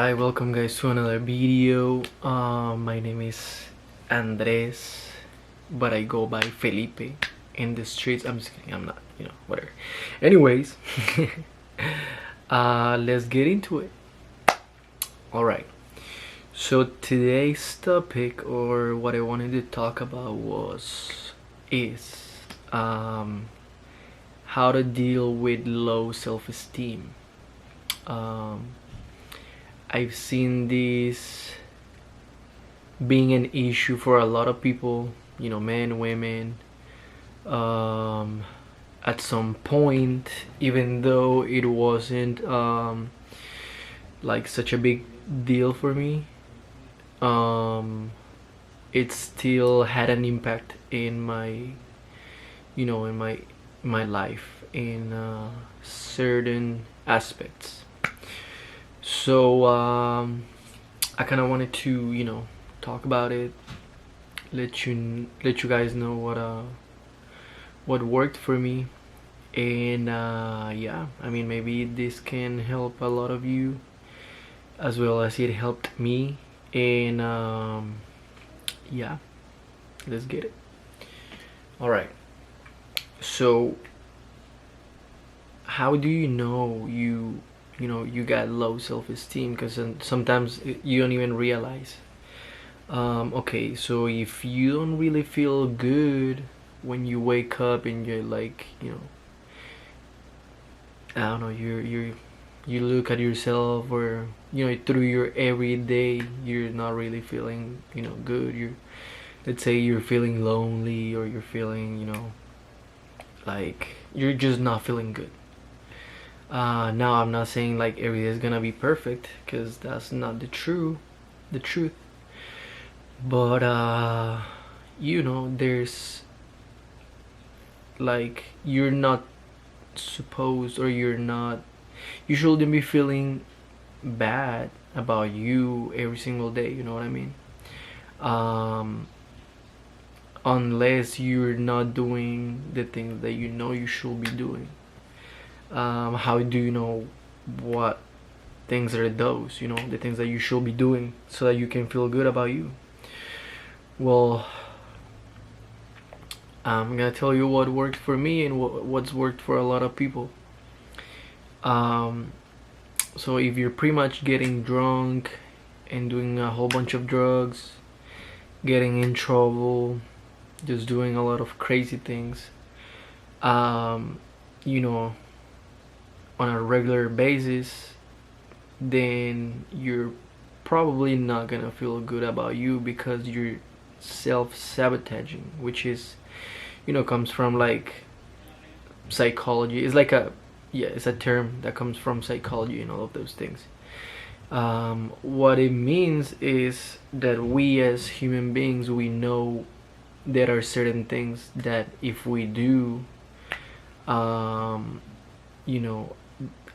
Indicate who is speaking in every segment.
Speaker 1: Alright, welcome guys to another video. My name is Andres, but I go by Felipe in the streets. I'm just kidding, I'm not, whatever. Anyways, let's get into it. Alright, so today's topic, or what I wanted to talk about is how to deal with low self-esteem. I've seen this being an issue for a lot of people, men, women, at some point, even though it wasn't like such a big deal for me. It still had an impact in my, in my life in certain aspects. So I kind of wanted to talk about it, let you guys know what worked for me, and yeah, I mean, maybe this can help a lot of you as well as it helped me. And yeah, let's get it. All right, so how do you know you got low self-esteem? Because sometimes you don't even realize. Okay, so if you don't really feel good when you wake up and you're like, I don't know, you look at yourself, or through your everyday, you're not really feeling good. Let's say you're feeling lonely, or you're feeling like you're just not feeling good. Now I'm not saying like every day is gonna be perfect, because that's not the truth. But there's like, you're not supposed, or you shouldn't be feeling bad about you every single day. You know what I mean? Unless you're not doing the things that you should be doing. How do you know what things are those, the things that you should be doing so that you can feel good about you? Well, I'm gonna tell you what worked for me and what's worked for a lot of people. So if you're pretty much getting drunk and doing a whole bunch of drugs, getting in trouble, just doing a lot of crazy things, on a regular basis, then you're probably not gonna feel good about you, because you're self-sabotaging, which is, comes from like psychology. It's like it's a term that comes from psychology and all of those things. What it means is that we as human beings, we know there are certain things that if we do,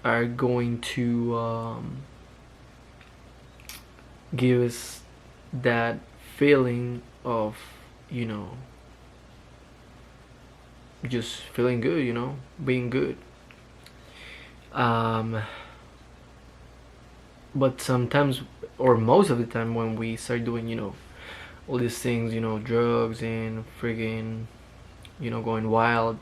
Speaker 1: are going to give us that feeling of just feeling good, being good. But sometimes, or most of the time, when we start doing all these things, drugs and friggin' going wild,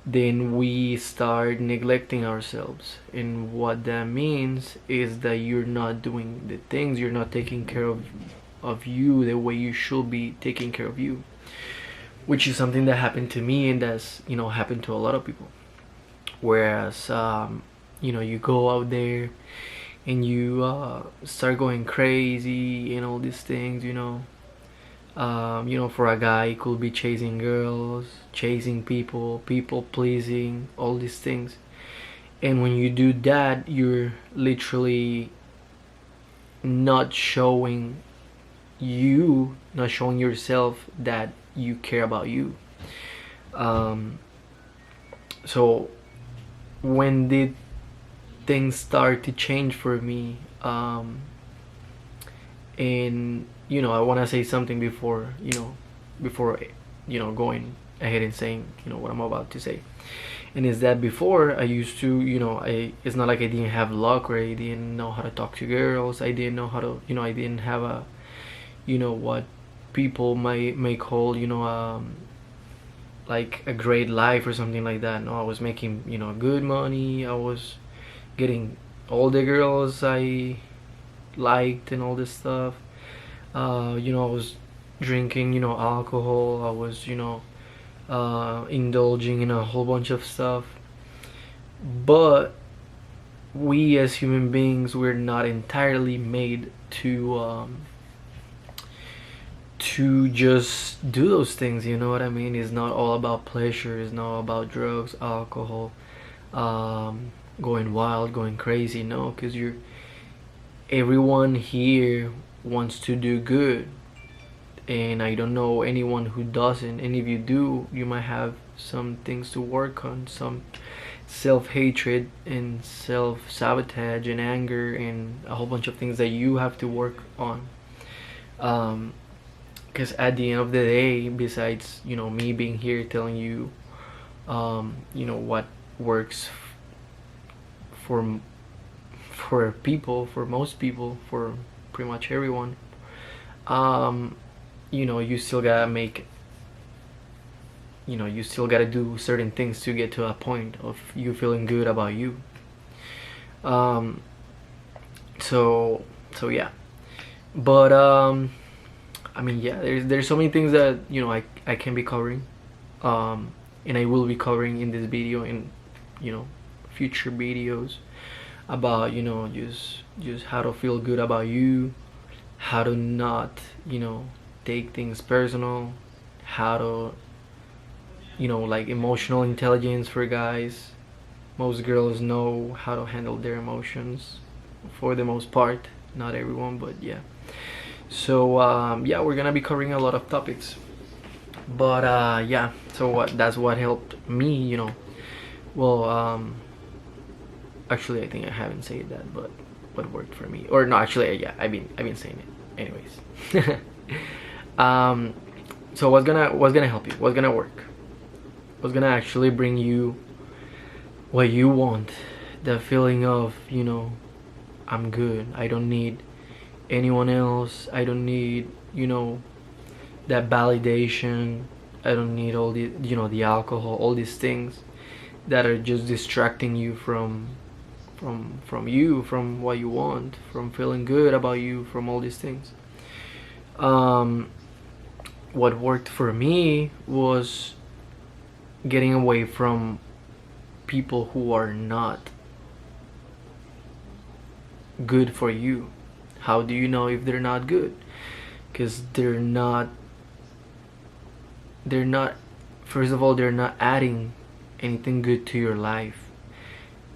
Speaker 1: then we start neglecting ourselves. And what that means is that you're not doing the things, you're not taking care of you the way you should be taking care of you, which is something that happened to me, and that's happened to a lot of people. Whereas you go out there and you start going crazy and all these things, for a guy, it could be chasing girls, chasing people pleasing, all these things. And when you do that, you're literally not showing yourself that you care about you. So when did things start to change for me? And I want to say something before going ahead and saying what I'm about to say. And is that before I used to, it's not like I didn't have luck, or I didn't know how to talk to girls. I didn't know how to, I didn't have a, what people may call, like a great life or something like that. No, I was making, good money. I was getting all the girls I liked and all this stuff. I was drinking, alcohol. I was, indulging in a whole bunch of stuff. But we as human beings, we're not entirely made to just do those things. You know what I mean? It's not all about pleasure. It's not about drugs, alcohol, going wild, going crazy. No, because everyone here wants to do good, and I don't know anyone who doesn't. And if you do, you might have some things to work on, some self-hatred and self-sabotage and anger and a whole bunch of things that you have to work on. Because at the end of the day, besides me being here telling you what works for people, for most people, for pretty much everyone, you still gotta you still gotta do certain things to get to a point of you feeling good about you. um so yeah. But I mean, yeah, there's so many things that I can be covering, and I will be covering in this video, in future videos, about just how to feel good about you, how to not take things personal, how to like emotional intelligence for guys. Most girls know how to handle their emotions for the most part, not everyone, but yeah. So yeah, we're gonna be covering a lot of topics. But yeah, so that's what helped me, well, actually I think I haven't said that, but what worked for me, or no, actually, yeah, I've been saying it anyways. So what's gonna help you, what's gonna work, what's gonna actually bring you what you want, the feeling of I'm good, I don't need anyone else, I don't need that validation, I don't need all the alcohol, all these things that are just distracting you from you, from what you want, from feeling good about you, from all these things. What worked for me was getting away from people who are not good for you. How do you know if they're not good? Because they're not, first of all, they're not adding anything good to your life.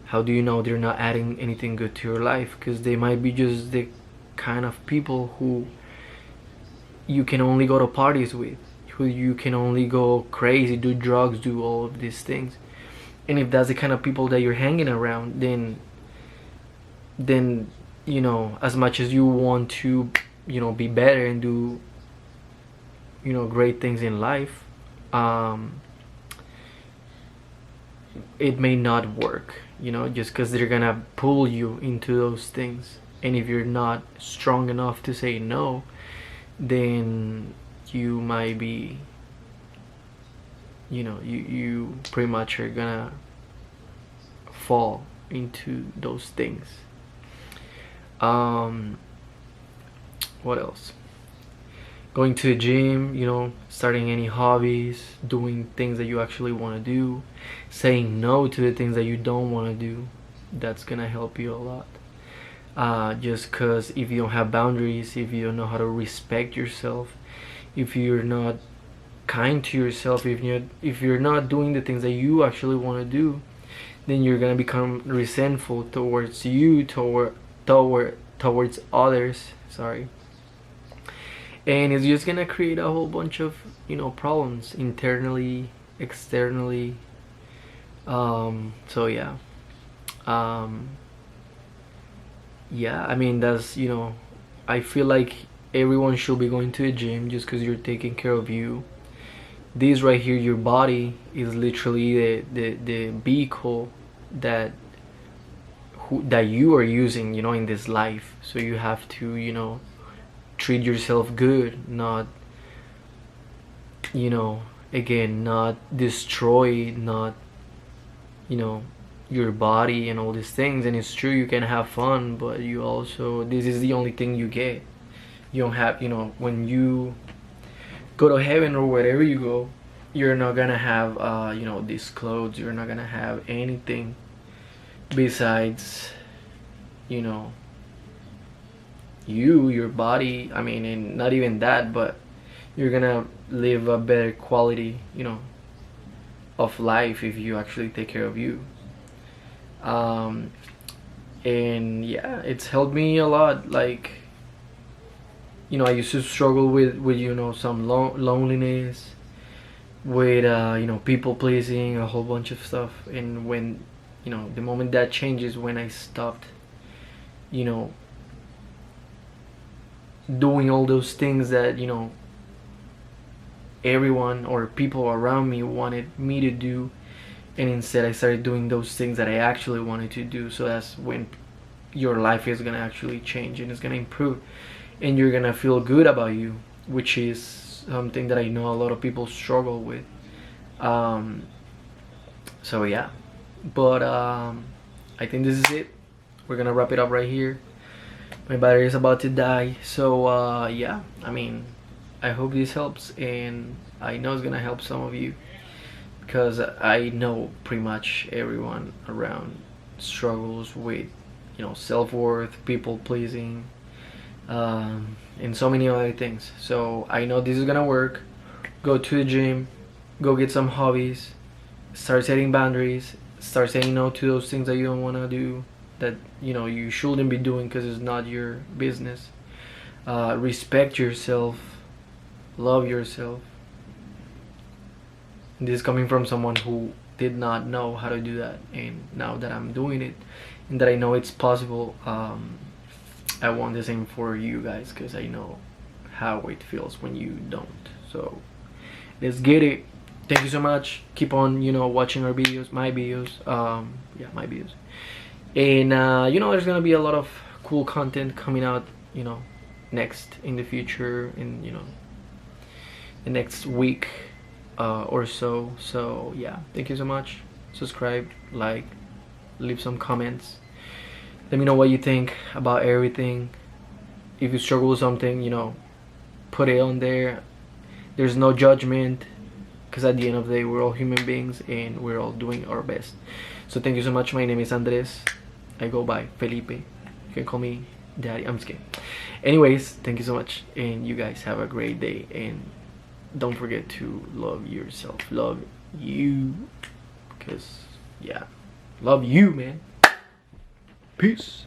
Speaker 1: How do you know they're not adding anything good to your life? Because they might be just the kind of people who you can only go to parties with, who you can only go crazy, do drugs, do all of these things. And if that's the kind of people that you're hanging around, then as much as you want to be better and do great things in life, it may not work, just because they're gonna pull you into those things. And if you're not strong enough to say no, then you might be, you pretty much are gonna fall into those things. What else? Going to the gym, starting any hobbies, doing things that you actually want to do, saying no to the things that you don't want to do. That's gonna help you a lot. Just because if you don't have boundaries, if you don't know how to respect yourself, if you're not kind to yourself, if you're not doing the things that you actually want to do, then you're gonna become resentful towards you, towards others. Sorry. And it's just gonna create a whole bunch of problems internally, externally. So yeah. Yeah, I mean, that's I feel like everyone should be going to the gym just because you're taking care of you. this right here, your body, is literally the vehicle that that you are using, in this life. So you have to, treat yourself good, not, you know again, not destroy, not, you know your body and all these things. And it's true, you can have fun, but you also, this is the only thing you get. You don't have, when you go to heaven or wherever you go, you're not gonna have, these clothes. You're not gonna have anything besides, you know your body. I mean, and not even that, but you're gonna live a better quality, of life, if you actually take care of you. um and yeah, it's helped me a lot. Like, I used to struggle with some loneliness, with people pleasing, a whole bunch of stuff. And when, the moment that changes, when I stopped, you know doing all those things that, everyone or people around me wanted me to do, and instead I started doing those things that I actually wanted to do. So that's when your life is gonna actually change, and it's gonna improve, and you're gonna feel good about you, which is something that I know a lot of people struggle with. um so yeah, but I think this is it. We're gonna wrap it up right here. My battery is about to die. So yeah, I mean, I hope this helps, and I know it's gonna help some of you, because I know pretty much everyone around struggles with, self-worth, people pleasing, and so many other things. So I know this is gonna work. Go to the gym, go get some hobbies, start setting boundaries, start saying no to those things that you don't want to do, that you shouldn't be doing because it's not your business. Respect yourself, love yourself. This is coming from someone who did not know how to do that, and now that I'm doing it and that I know it's possible, I want the same for you guys, because I know how it feels when you don't. So let's get it. Thank you so much. Keep on, watching our videos, my videos. Yeah, my videos. And there's gonna be a lot of cool content coming out, next, in the future, in the next week or so. So yeah, thank you so much. Subscribe, like, leave some comments. Let me know what you think about everything. If you struggle with something, put it on there. There's no judgment, because at the end of the day, we're all human beings and we're all doing our best. So thank you so much. My name is Andres. I go by Felipe. You can call me Daddy. I'm just kidding. Anyways, thank you so much, and you guys have a great day. And don't forget to love yourself. Love you, because yeah, love you, man. Peace.